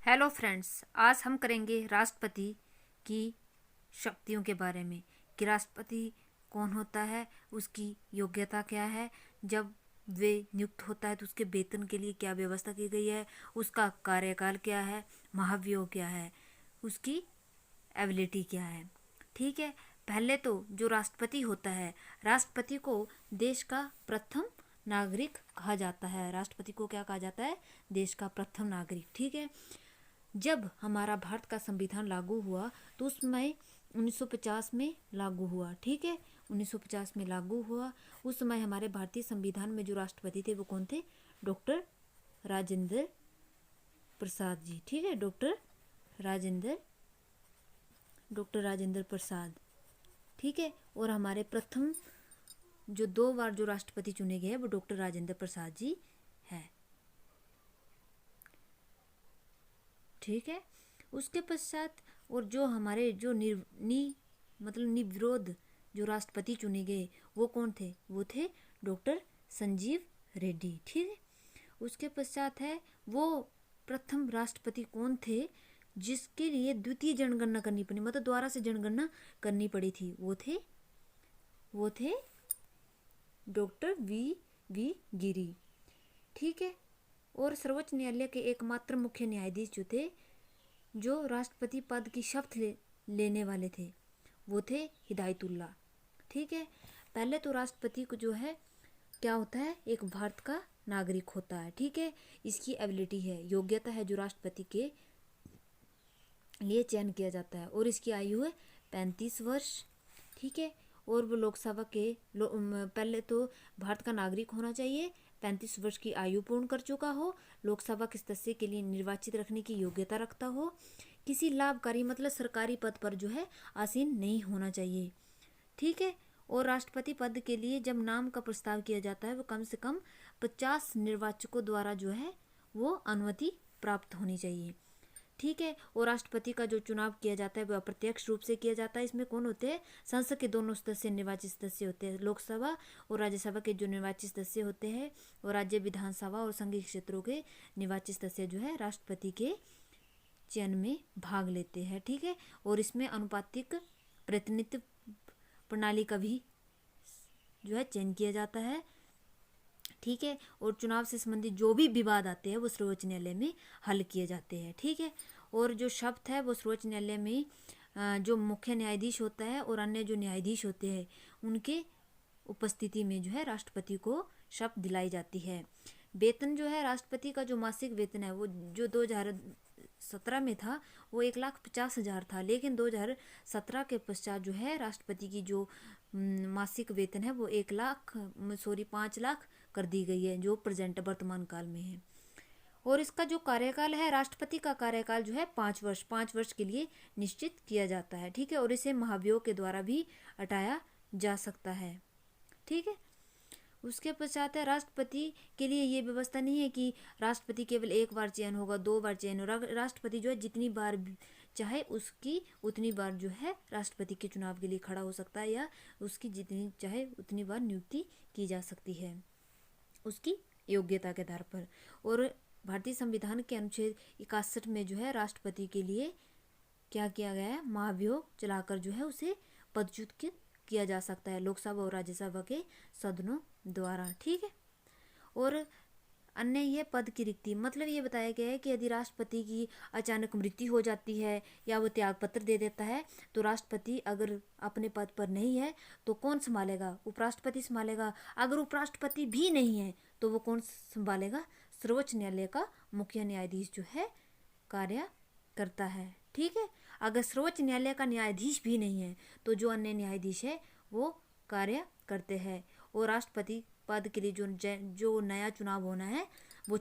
Hello friends, आज हम करेंगे राष्ट्रपति की शक्तियों के बारे में कि राष्ट्रपति कौन होता है, उसकी योग्यता क्या है, जब वे नियुक्त होता है तो उसके वेतन के लिए क्या व्यवस्था की गई है, उसका कार्यकाल क्या है, महाभियोग क्या है, उसकी एबिलिटी क्या है। ठीक है। पहले तो जो राष्ट्रपति होता है, राष्ट्रपति को देश का प्रथम नागरिक कहा जाता है। राष्ट्रपति को क्या कहा जाता है? देश का प्रथम नागरिक। ठीक है। जब हमारा भारत का संविधान लागू हुआ तो उसमें 1950 में लागू हुआ। ठीक है। 1950 में लागू हुआ। उस समय हमारे भारतीय संविधान में जो राष्ट्रपति थे वो कौन थे? डॉक्टर राजेंद्र प्रसाद जी। ठीक है। डॉक्टर राजेंद्र प्रसाद। ठीक है। और हमारे प्रथम जो 2 बार जो राष्ट्रपति चुने गए हैं वो डॉक्टर राजेंद्र प्रसाद जी है। ठीक है। उसके पश्चात और जो हमारे जो निर्विरोध जो राष्ट्रपति चुने गए वो कौन थे? वो थे डॉक्टर संजीव रेड्डी। ठीक है। उसके पश्चात है वो प्रथम राष्ट्रपति कौन थे जिसके लिए द्वितीय जनगणना करनी पड़ी, मतलब दोबारा से जनगणना करनी पड़ी थी? वो थे डॉक्टर वी गिरी। ठीक है। और सर्वोच्च न्यायालय के एकमात्र मुख्य न्यायाधीश जो थे, जो राष्ट्रपति पद की शपथ लेने वाले थे, वो थे हिदायतुल्ला। ठीक है। पहले तो राष्ट्रपति को जो है क्या होता है? एक भारत का नागरिक होता है। ठीक है। इसकी एबिलिटी है, योग्यता है जो राष्ट्रपति के लिए चयन किया जाता है और इसकी आयु है 35 वर्ष। ठीक है। और वो लोकसभा के पहले तो भारत का नागरिक होना चाहिए, 35 वर्ष की आयु पूर्ण कर चुका हो, लोकसभा के सदस्य के लिए निर्वाचित रखने की योग्यता रखता हो, किसी लाभकारी मतलब सरकारी पद पर जो है आसीन नहीं होना चाहिए। ठीक है। और राष्ट्रपति पद के लिए जब नाम का प्रस्ताव किया जाता है वो कम से कम 50 निर्वाचकों द्वारा जो है वो अनुमति प्राप्त होनी चाहिए। ठीक है। और राष्ट्रपति का जो चुनाव किया जाता है वह अप्रत्यक्ष रूप से किया जाता है। इसमें कौन होते हैं? संसद के दोनों सदस्य निर्वाचित सदस्य होते हैं, लोकसभा और राज्यसभा के जो निर्वाचित सदस्य होते हैं, और राज्य विधानसभा और संघीय क्षेत्रों के निर्वाचित सदस्य जो है राष्ट्रपति के चयन में भाग लेते हैं। ठीक है। और इसमें अनुपातिक प्रतिनिधित्व प्रणाली का भी जो है चयन किया जाता है। ठीक है। और चुनाव से संबंधित जो भी विवाद आते हैं वो सर्वोच्च न्यायालय में हल किए जाते हैं। ठीक है। और जो शब्द है वो सर्वोच्च न्यायालय में जो मुख्य न्यायाधीश होता है और अन्य जो न्यायाधीश होते हैं उनके उपस्थिति में जो है राष्ट्रपति को शपथ दिलाई जाती है। वेतन जो है राष्ट्रपति का जो मासिक वेतन है वो जो 2017 में था वो 1,50,000 था, लेकिन 2017 के पश्चात जो है राष्ट्रपति की जो मासिक वेतन है वो 5 लाख कर दी गई है, जो प्रेजेंट वर्तमान काल में है। और इसका जो कार्यकाल है, राष्ट्रपति का कार्यकाल जो है 5 वर्ष के लिए निश्चित किया जाता है। ठीक है। और इसे महाभियोग के द्वारा भी हटाया जा सकता है। ठीक है। उसके पश्चात है राष्ट्रपति के लिए ये व्यवस्था नहीं है कि राष्ट्रपति केवल 1 बार चयन होगा, 2 बार चयन होगा। राष्ट्रपति जो है जितनी बार चाहे उसकी उतनी बार जो है राष्ट्रपति के चुनाव के लिए खड़ा हो सकता है, या उसकी जितनी चाहे उतनी बार नियुक्ति की जा सकती है उसकी योग्यता के आधार पर। और भारतीय संविधान के अनुच्छेद 61 में जो है राष्ट्रपति के लिए क्या किया गया है? महाभियोग चलाकर जो है उसे पदच्युत किया जा सकता है लोकसभा और राज्यसभा के सदनों द्वारा। ठीक है। और अन्य ये पद की रिक्ति, मतलब ये बताया गया है कि यदि राष्ट्रपति की अचानक मृत्यु हो जाती है या वो त्याग पत्र दे देता है तो राष्ट्रपति अगर अपने पद पर नहीं है तो कौन संभालेगा? उपराष्ट्रपति संभालेगा। अगर उपराष्ट्रपति भी नहीं है तो वो कौन संभालेगा? सर्वोच्च न्यायालय का मुख्य न्यायाधीश जो है कार्य करता है। ठीक है। अगर सर्वोच्च न्यायालय का न्यायाधीश भी नहीं है तो जो अन्य न्यायाधीश है वो कार्य करते हैं। और राष्ट्रपति पद के लिए जो नया चुनाव होना है वो